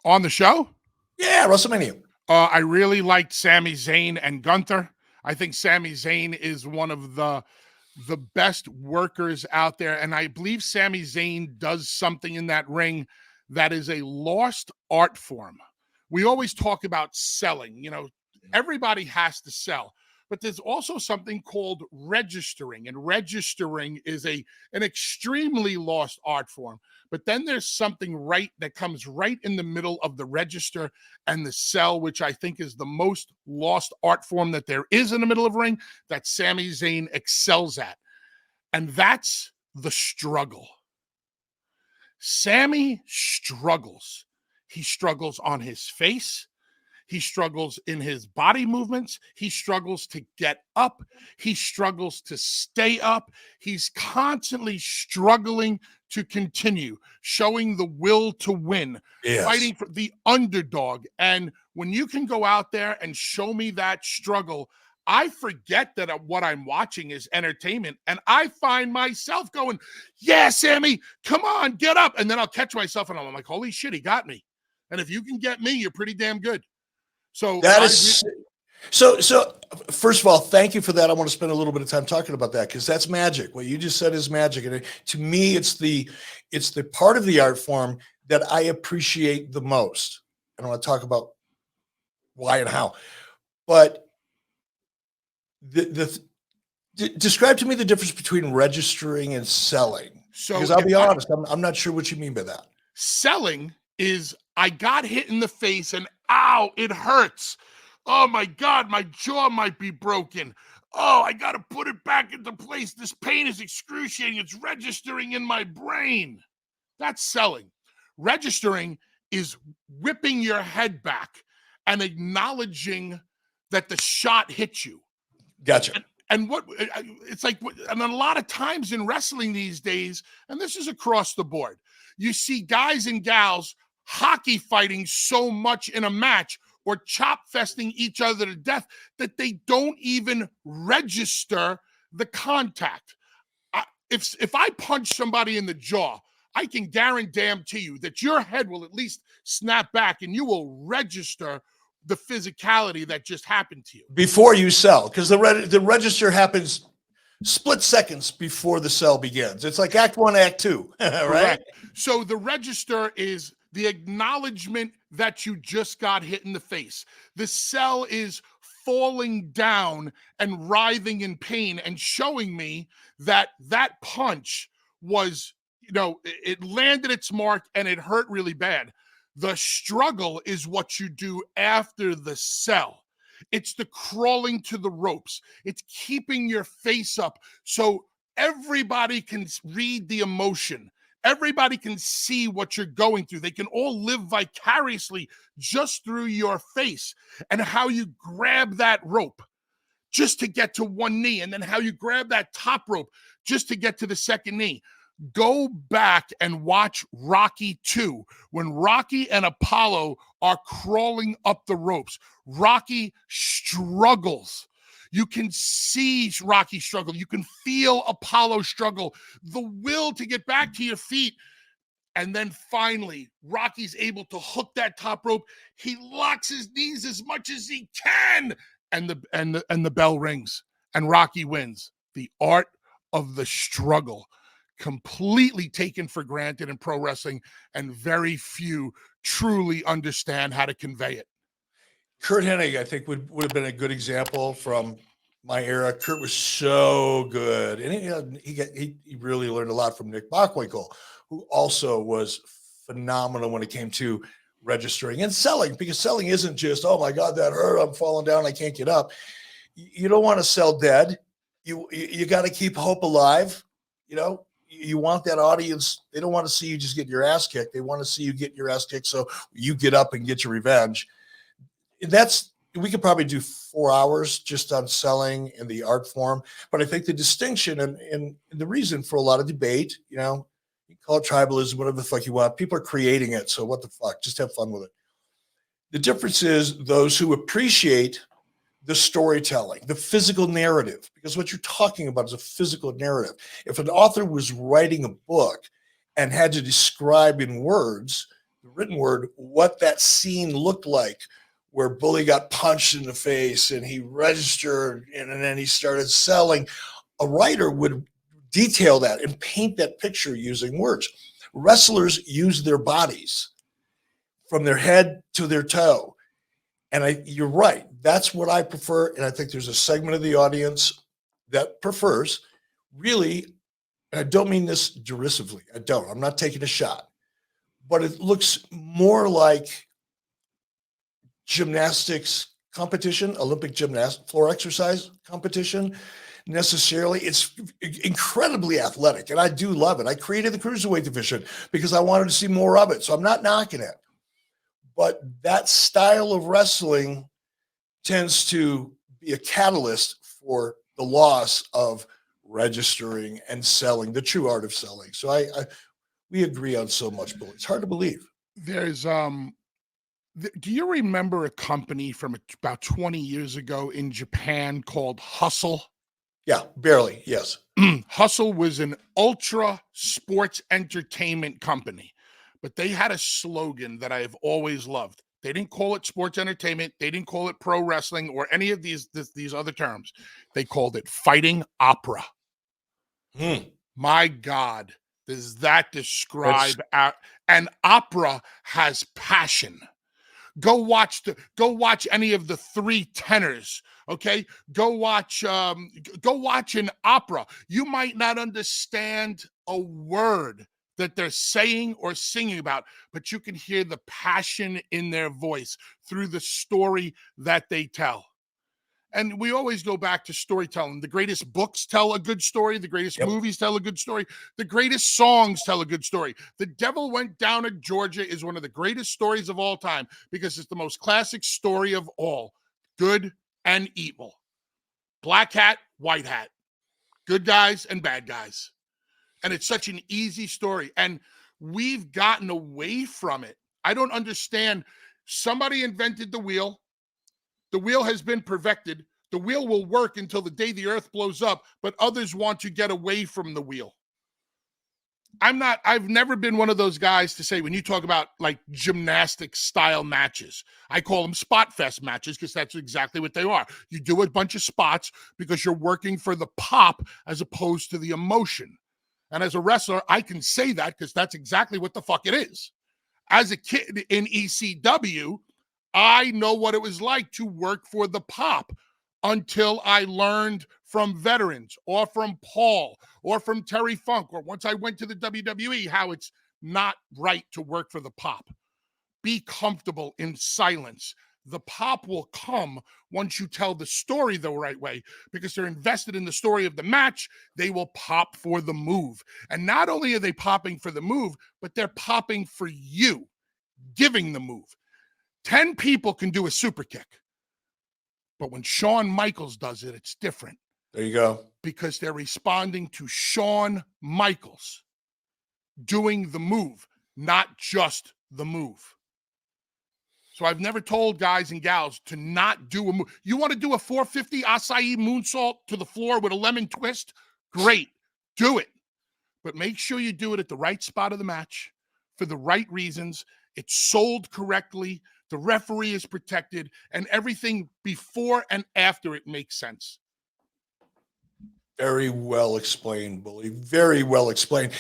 On the show, Yeah, WrestleMania. I really liked Sami Zayn and Gunther. I think Sami Zayn is one of the best workers out there, and I believe Sami Zayn does something in that ring that is a lost art form. We always talk about selling. Everybody has to sell, but there's also something called registering, and registering is an extremely lost art form. But then there's something right that comes right in the middle of the register and the sell, which I think is the most lost art form that there is in the middle of a ring that Sami Zayn excels at. And that's the struggle. Sami struggles. He struggles on his face. He struggles in his body movements. He struggles to get up. He struggles to stay up. He's constantly struggling to continue, showing the will to win, fighting for the underdog. And when you can go out there and show me that struggle, I forget that what I'm watching is entertainment. And I find myself going, yeah, Sami, come on, get up. And then I'll catch myself and I'm like, holy shit, he got me. And if you can get me, you're pretty damn good. So that is so first of all, thank you for that. I want to spend a little bit of time talking about that because that's magic. What you just said is magic. And to me, it's the part of the art form that I appreciate the most. I don't want to talk about why and how, but describe to me the difference between registering and selling. So because I'll be honest, I'm not sure what you mean by that. Selling is I got hit in the face and ow, it hurts. Oh my God, my jaw might be broken. Oh, I got to put it back into place. This pain is excruciating. It's registering in my brain. That's selling. Registering is whipping your head back and acknowledging that the shot hit you. Gotcha. And what it's like, and a lot of times in wrestling these days, and this is across the board, you see guys and gals hockey fighting so much in a match or chop festing each other to death that they don't even register the contact. If I punch somebody in the jaw, I can guarantee you that your head will at least snap back and you will register the physicality that just happened to you. Before you sell, because the register happens split seconds before the sell begins. It's like act 1, act 2, right? Correct. So the register is the acknowledgement that you just got hit in the face. The sell is falling down and writhing in pain and showing me that that punch was, it landed its mark and it hurt really bad. The struggle is what you do after the sell. It's the crawling to the ropes. It's keeping your face up so everybody can read the emotion. Everybody can see what you're going through. They can all live vicariously just through your face and how you grab that rope just to get to one knee and then how you grab that top rope just to get to the second knee. Go back and watch Rocky 2 when Rocky and Apollo are crawling up the ropes. Rocky struggles. You can see Rocky struggle. You can feel Apollo struggle. The will to get back to your feet. And then finally, Rocky's able to hook that top rope. He locks his knees as much as he can. And the bell rings. And Rocky wins. The art of the struggle. Completely taken for granted in pro wrestling. And very few truly understand how to convey it. Curt Hennig, I think, would have been a good example from my era. Curt was so good, and he really learned a lot from Nick Bockwinkel, who also was phenomenal when it came to registering and selling. Because selling isn't just, oh my God, that hurt, I'm falling down, I can't get up. You don't want to sell dead. You got to keep hope alive. You want that audience. They don't want to see you just get your ass kicked. They want to see you get your ass kicked so you get up and get your revenge. We could probably do 4 hours just on selling and the art form, but I think the distinction and the reason for a lot of debate, you call it tribalism, whatever the fuck you want. People are creating it, so what the fuck? Just have fun with it. The difference is those who appreciate the storytelling, the physical narrative, because what you're talking about is a physical narrative. If an author was writing a book and had to describe in words the the written word, what that scene looked like, where Bully got punched in the face and he registered and then he started selling. A writer would detail that and paint that picture using words. Wrestlers use their bodies from their head to their toe. And you're right. That's what I prefer. And I think there's a segment of the audience that prefers, really, and I don't mean this derisively. I don't. I'm not taking a shot. But it looks more like gymnastics competition, Olympic gymnastics, floor exercise competition. Necessarily, it's incredibly athletic, and I do love it. I created the cruiserweight division because I wanted to see more of it, so I'm not knocking it. But that style of wrestling tends to be a catalyst for the loss of registering and selling, the true art of selling. So we agree on so much, Billy. It's hard to believe. There's do you remember a company from about 20 years ago in Japan called Hustle? Yeah, barely. Yes. Hustle was an ultra sports entertainment company, but they had a slogan that I have always loved. They didn't call it sports entertainment. They didn't call it pro wrestling or any of these other terms. They called it fighting opera. My God, does that describe and opera has passion. Go watch any of the three tenors. Okay, go watch an opera. You might not understand a word that they're saying or singing about, but you can hear the passion in their voice through the story that they tell. And we always go back to storytelling. The greatest books tell a good story. The greatest movies tell a good story. The greatest songs tell a good story. The Devil Went Down to Georgia is one of the greatest stories of all time because it's the most classic story of all. Good and evil. Black hat, white hat. Good guys and bad guys. And it's such an easy story. And we've gotten away from it. I don't understand. Somebody invented the wheel. The wheel has been perfected. The wheel will work until the day the earth blows up, but others want to get away from the wheel. I've never been one of those guys to say, when you talk about like gymnastic style matches, I call them spot fest matches because that's exactly what they are. You do a bunch of spots because you're working for the pop as opposed to the emotion. And as a wrestler, I can say that because that's exactly what the fuck it is. As a kid in ECW, I know what it was like to work for the pop until I learned from veterans or from Paul or from Terry Funk, or once I went to the WWE, how it's not right to work for the pop. Be comfortable in silence. The pop will come once you tell the story the right way because they're invested in the story of the match. They will pop for the move. And not only are they popping for the move, but they're popping for you, giving the move. 10 people can do a super kick. But when Shawn Michaels does it, it's different. There you go. Because they're responding to Shawn Michaels doing the move, not just the move. So I've never told guys and gals to not do a move. You want to do a 450 acai moonsault to the floor with a lemon twist? Great. Do it. But make sure you do it at the right spot of the match for the right reasons. It's sold correctly. The referee is protected, and everything before and after it makes sense. Very well explained, Bully. Very well explained.